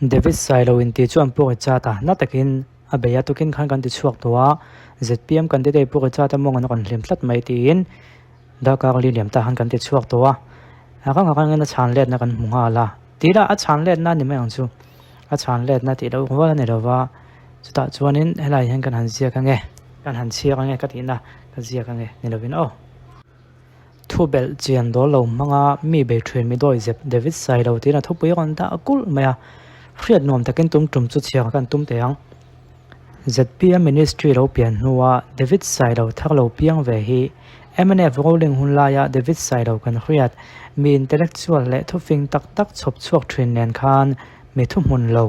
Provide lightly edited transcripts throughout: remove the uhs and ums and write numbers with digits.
David Silo in ti chuan puk chata na takin abeya tukin khan kan ti chuak towa ZPM candidate puk chata mong an kon hlim tlat mai tin da ka li liam ta han kan ti chuak towa aka nga kan na chan let na kan munga la tira a chan let na ni mai ang chu a chan let na ti lo wa ne lo wa chuta chuanin helai hen kan han sia ka nge kan han sia ka nge ka ti na ka sia ka nge ni lo bin o thubel chian do lo manga mi be thrin mi doi zep David Silo ti na thupui kon ta akul maya riat nom takin tum chu chiang kan tum teang ZPM ministry lo pian nuwa David Silo thak lo piang ve hi MNF rolling hun la ya David Silo kan riat mi intellectual le thufing tak tak chop chuak thrin nen khan mi thu mun lo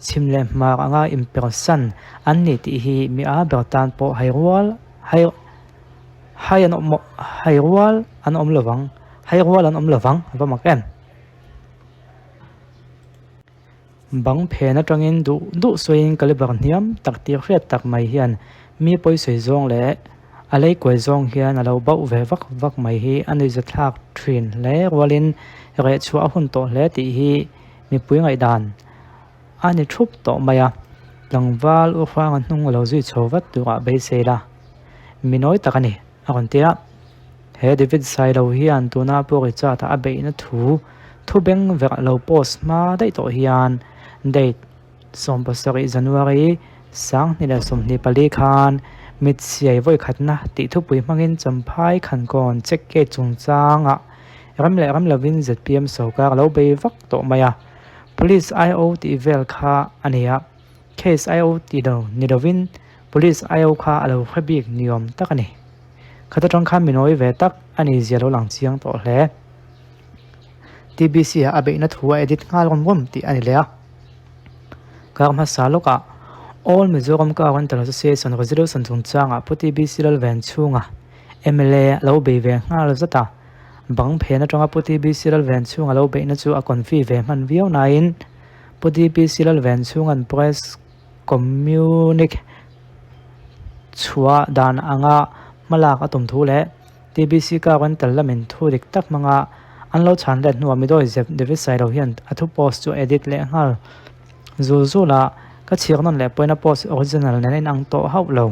chimle ma anga imperson an ni ti hi mi a bertan po hairwal hay an hairwal an lawang hairwal an lawang ba makem bang phe na tangin du soin kalibar niam tak ti hriat tak mai hian mi poi soi zong le alei koi zong hian alo bau ve vak mai hi ani zathak thin le walin re chu a hun to le ti hi mi pui ngai dan ani thup to maya langwal u khwang an hnung lo zui chowat tu a be se la minoi takani akon tia he David Silo hian tuna pori cha ta abe na thu beng ver lo post ma dai to hian date sompasari January sang ni la som ni pali khan mit siai voi khatna ti thu pui mangin champhai khan kon check ke chungchanga ram lovin ZPM sokar lo be vak to maya police IO ti vel kha ania case IO ti do ni lovin police IO kha alo khabik niom takani khata tang kha minoi ve tak ani zelo lang chiang to hle TBC abe na thuwa edit ngal gom ti ani le karma saloka all Mizoram Government Association resolution chungchanga puti BCL ven chunga MLA lo be ve ngal zata bang phe na tonga puti BCL ven chunga lo be na chu a confi ve man viau nain puti BCL ven chungan press communique chua dan anga malak atum thu le TBC ka wan talamin thu dik tak manga anlo chan let nuwa mi doi zep David Silo hian athu post chu edit le ngal zu la ka chirnon le poina post original nen ang to hau lo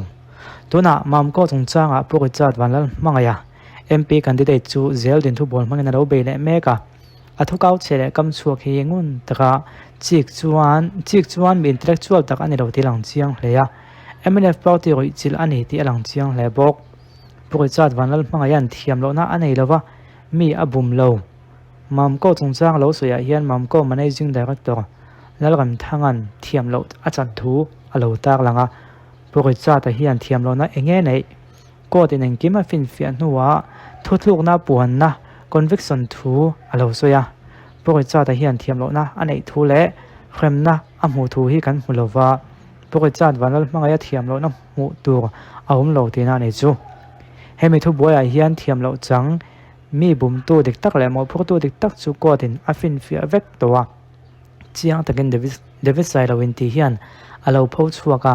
tuna mam ko chungchanga puri chat wanal mangaya MP candidate chu zel din thu bol mangena lo be le meka athu kau chele kam chuak hi ngun taka chik chuan mi intellectual tak ani lo tilang chiang hleya MNF party roi chil ani ti alang chiang hle bok puri chat wanal mangayan thiam lo na anei lova mi abum lo mam ko chungchang lo soya hian mam ko managing director lalgam thangan thiam lo achan thu alo tak langa puri cha ta hian thiam lo na enge nei ko tin eng kima fin fian nuwa thutluk na puan na conviction thu alo soya puri cha ta hian thiam lo na anei thu le khrem na amu thu hi kan mulova puri cha wanal mangaya thiam lo na mu tur ahum lo tina nei chu hemi thu boya hian thiam lo chang mi bum tu dik tak le mo phu tu dik tak chu ko tin afin fi vek towa chiang takin David Silo in ti hian alo pho chuaka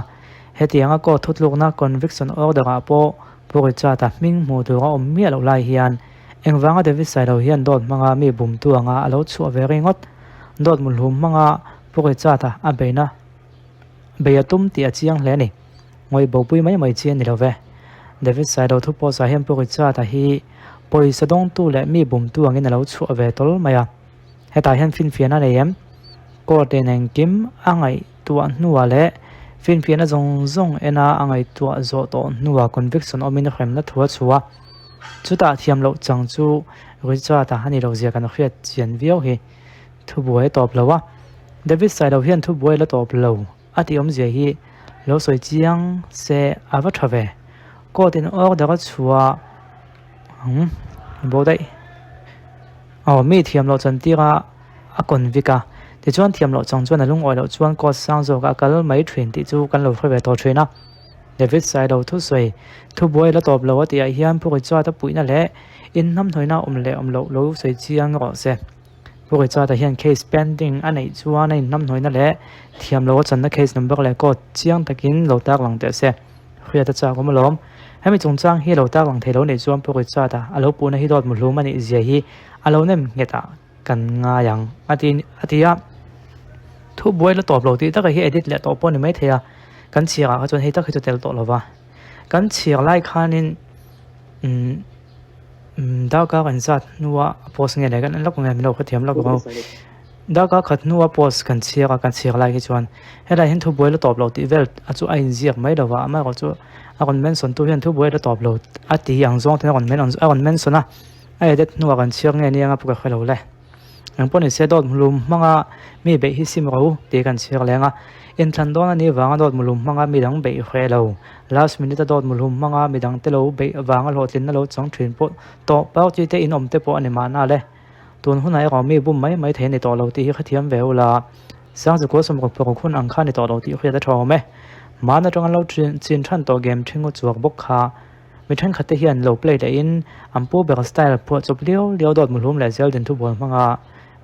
hetianga ko thutluk na conviction order a po puri cha ta ming mu tu ga om mi alo lai hian engwanga David Silo hian dot manga mi bum tu anga alo chu veringot dot mulhum manga puri cha ta abeina beyatum ti achiang hle ni ngoi bopui mai chen ni love David Silo thu po sa hem puri cha ta hi poi sadong tu le mi bum tu angin alo chu ve tol maya heta hian fin fiana neem ko teneng kim angai tua nuwa le fin fiana zong ena angai tua zo to nuwa conviction omin khrem na thua chuwa chuta thiam lo chang chu richa ta hani lo zia kan khiat chian viau hi thu buai top lawa David Silo hian thu buai la top lo ati om zia hi lo soi chiang se ava thave ko tin or da chuwa bodai mi thiam lo chan tira a konvika ti chuan thiam lo chang chuan alung oi lo chuan ko sang zo ka kal mai thrin ti chu kan lo khwe to thina David Silo thu soi thu boi la top lo ti a hian puri cha ta puina le in nam thoina om lo soi chiang ro se puri cha ta hian case pending anei chuan nei nam thoina le thiam lo chan na case number le ko chiang takin lo tak lang te se khria ta cha ko malom hemi chungchang hi lo tak lang thelo nei chuan puri cha ta alo pu na hi dot mulhum ani zia hi alo nem ngeta kan nga yang atia thu thu buai la top lo ti ta ka hi edit le to pon ni mai thea kan chia ka chon hei ta khi tel to lova kan chia lai khanin da ka kan zat nuwa post nge le kan lok nge mi lo khathiam lok ko da ka khat nuwa post kan chia lai ki chuan hela hin thu buai la top lo ti vel a chu a in ziak mai dawa ama ko chu a kon mention tu hian thu buai la top lo a ti yang zong te kon mention a edit nuwa kan chia nge ni anga pu ka khalo le ang pon se dot mulum manga mi be hi sim ro te kan chia lenga in than don ani wanga dot mulum manga mi dang be khelo last minute dot mulum manga mi dang te lo be wanga lo tin na lo chang thin po to pau chi te in om te po ani ma na le tun hunai ro mi bum mai the ni to lo ti khathiam veula sang zu ko som ko ko khun ang kha ni to lo ti khya da thaw me ma na tong lo chin than to game thingu chuak bok kha mi than khate hian lo play da in ampu be style po chop leo dot mulum le zel din thu bol manga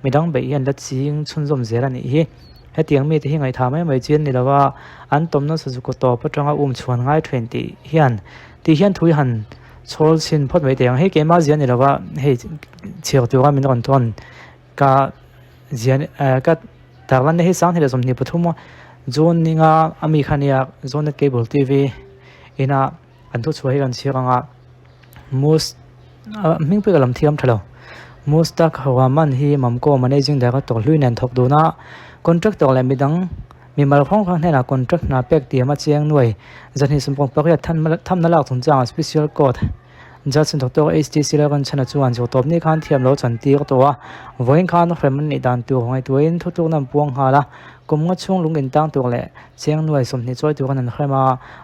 midang be hian la ching chun zom zera ni hi hetiang mi te hi ngai tha mai chin ni lawa an tom na su ko to patanga chuan ngai 20 hian thui han chol sin phot mai te ang he ke ma zian ni lawa he chiao tu ga min ron ton ka zian ka tarlan he sang he som ni pathuma zone ninga ami khania zone cable tv ina an thu chuai kan chianga mus ming pe galam thiam thalo mustak hawaman hi mamko managing director hluinen thok duna contractor le midang mimal khong khang hena contract na pek ti ma chiang nuai zani sumpong pakya tham na lak thun chang special code judge doctor HTC la kan chana chuan jo top ni khan thiam lo chan ti ko to wa voin khan freman ni dan tu ngai tuin thu tu nam puang hala kumnga chung lungin tang tu le chiang nuai som ni choi tu kan an khema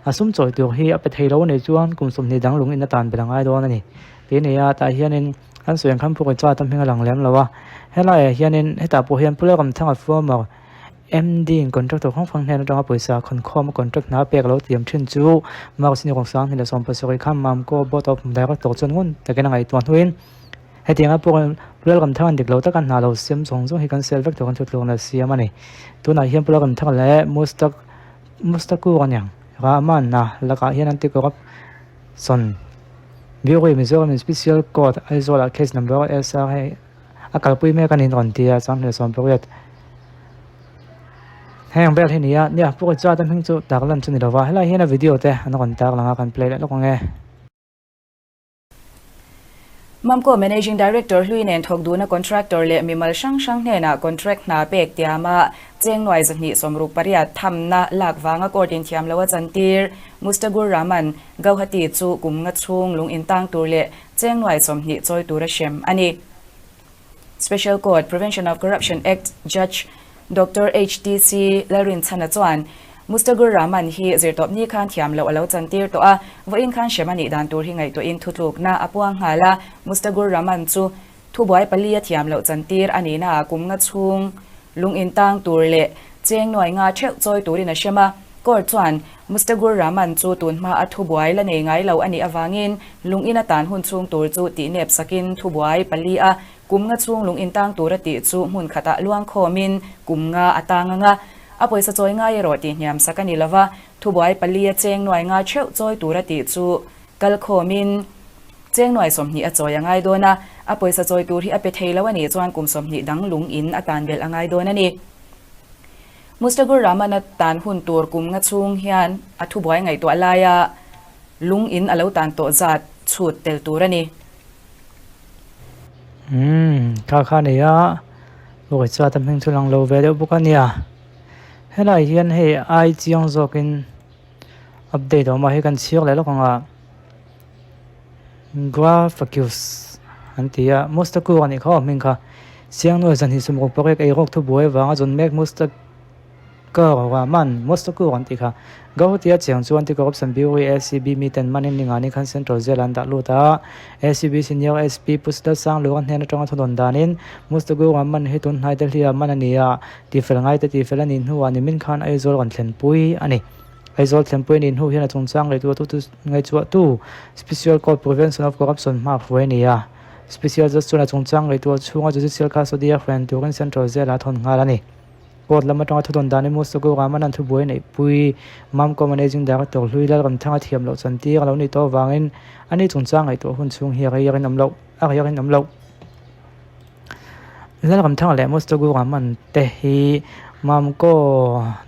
asum choi tu hi ape theilo nei chuan kum som ni dang lungin na tan belangai do na ni pe ne ya ta hianin an suyan kham pu ko cha tam hinga lang lem lawa hela hianin heta po hian pula kam thanga former MD in contract khong phang hnen atanga paisa khon khom contract na pek lo tiam thin chu ma sini khong sang hila som pasori kham mam ko bot of director chon ngun takena ngai tuan huin hetianga po pula kam thangan dik lo takan na lo sim song hi kan sel vek to kan thut lo na siam ani tuna hian pula kam thang le mustaku anyang ra man na laka hian an ti ko son Viewing Mizoram special code isola case number SRA akal pui me kan in on tia chang le som proyet heng bel hinia nia pu cha tam hing chu taklan chuni lawa hela hian a video te an kon tak langa kan play le lokonge Mamko Managing Director Hluinen Thokduna Contractor le Mimal Shang Hena Contract na pek tiama cheng noi zani somruk paria thamna lakwanga coordin thiam lawa chantir Mustagur Rahman Gauhati chu kumnga chung lung intang turle cheng noi somni choi tura shem ani Special Court Prevention of Corruption Act Judge Dr. HTC Larin Chana chuan Mustagur Rahman hi zirtop ni khan thiam lo alo chantir to a voin khan shemani dan tur hi ngai to in thutluk na apuang hala Mustagur Rahman chu thubai palia thiam lo chantir ani na kumnga chung lung intang turle cheng noi nga theu choi turin a shema kor chuan Mustagur Rahman chu tunma a thubai la nei ngai lo ani awangin lung ina tan hun chung tur chu ti nep sakin thubai palia kumnga chung lung intang turati chu mun khata luang khomin kumnga atanga nga apoi sa choi nga yero ti nyam sakani lawa thubai palia cheng noi nga theu choi turati chu kal khomin cheng noi somni a choi angai dona apoi sa choi tur hi ape theilawani chuan kum somni dang lung in atan bel angai dona ni Mustagur Rahman tan hun tur kumnga chung hian a thubai ngai to alaya lung in alo tan to zat chut tel turani kha ne ya oi cha tam hing chulang lo ve de bukania hela hian he ai chiang zokin update ma he kan chiak le lokanga graphics antia mustaku ani kho mingkha siang no zan hi sum ko pek ei rok thu boi wanga jon mek mustak ka wa man mustaku anti kha gautia chiang chuan ti corruption bureau SCB miten manin ninga ni khan central zealand da luta SCB senior SP pusda sang lo kan hena tonga thon danin mustaku man he ton hai dal hia manania ti fel ngai te ti fel anin huwa ni min khan ai zol kan thlen pui ani aizol thempoi nin hu hian chung chang le tu ngai chu tu special court prevention of corruption ma fuenia special just chuna chung chang le tu chunga judicial custody of friend tu kan central zela thon ngalani court lama tonga thon dani Mustagu Rahman an thu boi nei pui mam ko managing director hluila ram thanga thiam lo chanti lo ni to wangin ani chung chang ai to hun chung hi ri rin amlo a ri rin amlo lal ram thanga le Mustagu Rahman te hi มัมก็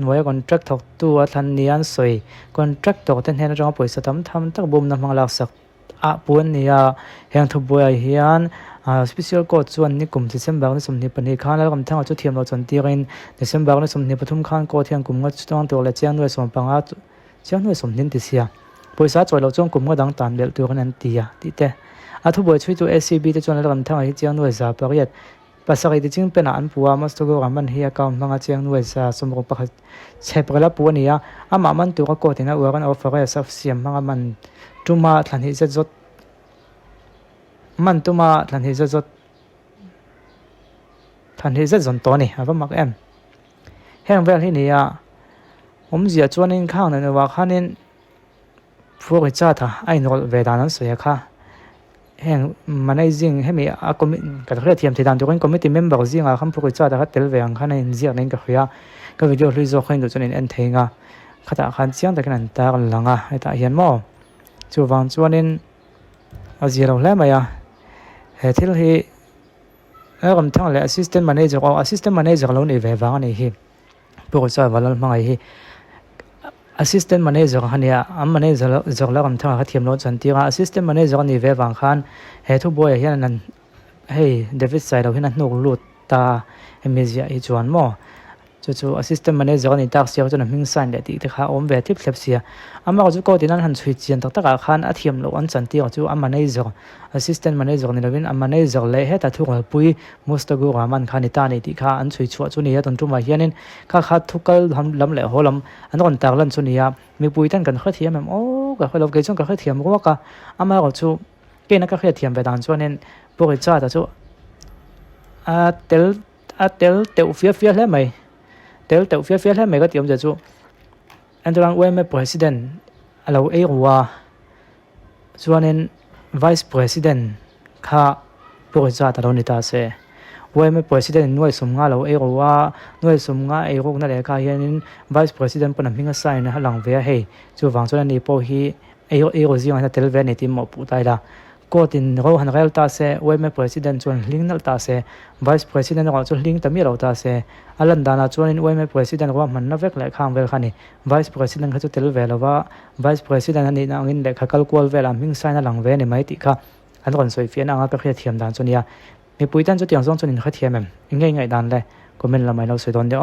หน่วยคอนแทรคถกตัวทันนี้อันสวยคอนแทรคตกเต็นเห็นรองปุ๋ยสตัมทำตั้งบุมนำมังลักสักปุ่นเนี่ยแห่งทุบวยเฮียนspecial code ส่วนนี้กลุ่มที่เซมเบอร์ในสมนิปนิคานแล้วก็ทั้งจุดเทียมเราจนตีรินในเซมเบอร์ในสมนิปทุมคานโกเทียงกลุ่มก็ต้องตัวและเจ้าหน่วยสมปังอาเจ้าหน่วยสมนินติเสียปุ๋ยสาจอยเราจงกลุ่มก็ดังตามเบลตัวกันนั่นตีติเตทุบวยช่วยตัว SCB ที่จวนแล้วก็ทั้งเจ้าหน่วยสาปริยัดภาษาที่จริงเป็นอันปัวมาสตัวกันมันเฮียกาวมังเจ้าหน่วยสาสมรภูมิเช็บกันแล้วปัวเนี่ยมันตัวก็โกตินะว่ากันเอาฝากสับเสียมมันจุมาทันที่จะจดมันตัวมาทันที่จะจดทันที่จะจนตัวนี่ว่ามักแห่งเวลที่นี่ผมจะจวนนินข้างนั้นว่าข้านินพวกจ้าท่าไอ้นอลเวดานั้นเสียค่ะแห่งมันไอ้จริงให้มีคอมมิกับเรื่องเทียมที่ดันตัวกันคอมมิตี้เมมเบอร์จริงคำพวกจ้าท่าเตลเวียงข้าในเสียนั่นก็คือก็วิดีโอรีโซขึ้นตัวจนเอ็นเทงข้าแต่ขันเสียงแต่กันตากันหลังไอ้ตาเห็นมั้งจูวังจวนนินเอาเสียเราแล้วไหมที่เราแล้วก็ทั้งเลย assistant manager เอา assistant manager เราเนี่ยเวฟางนี่พวกจ้าว่าเราไม่ assistant manager ฮันเนี่ยmanager แล้วก็ทั้งเขาเทียมเราจันทีassistant manager นี่เวฟางขันทุกบ่อยเห็นนั้นเดวิดใส่เราเห็นนั้นนุกลุดตามีเสียอีจวนมั้งจู่ๆ assistant manager นี่ตักเสียจนมิ่งสั่นเด็ดที่เขาเวทิพย์เสียก็จะก็ที่นั้นหันช่วยเจียนตักขันเทียมเราอันจันทีจู่manager assistant manager นี่เราเป็นmanagerเลยแต่ทุกคนปุยมุสตะกูรามันขันตานี่ที่เขาอันช่วยช่วยจุนี่ตอนจุ่มมาเฮียนินเขาทุกคนทำลำเละหัวลำอันนั้นตากลันจุนี่มีปุยตั้งกันเขาเทียมโอ้ก็เขาเราเกี่ยงกับเขาเทียมก็ว่าก็จู่เกี่ยงกับเขาเทียมไปตามจุนี่พวกจ้าแต่จู่เตลเฟียแล้วไหมเตลเฟียแล้วไหมก็เตรียมจะจู่อันตรายเว้ยไม่ president เราว่าจวนนี้ vice president ข้าพวกจ้าตลอดนิตาเสเว้ยไม่ president หน่วยสมงาเราว่าหน่วยสมงาพวกนั่นแหละข้าเห็น vice president เป็นมิ่งใส่นะหลังเวียให้จู่ฟังจวนนี้พอฮีจริงๆนะเทเลเวนิติมอปุตายละก็ตินเราหันเรลตาเสเว้ยไม่ president จวนลิงนัลตาเส vice president เราจวนลิงตมีเราตาเสอันนั้นดานาจวนนี้เว้ยไม่ president ว่ามันนับเวกเลยข้างเวลขันนี่ vice president เขาจะเทเลเวลว่า vice president นี่นางอินเด็กเขาคัลกวลเวลามิ่งใส่นะหลังเวนี่ไม่ติค่ะอันนั้นสวยเฟียนอ่างก็แค่เทียมดานจวนนี้มีปุยตันจุดอย่างส่งจวนนี้เขาเทียมเองง่ายๆดานเลยก็เป็นละไม่เราสวยตอนเดียว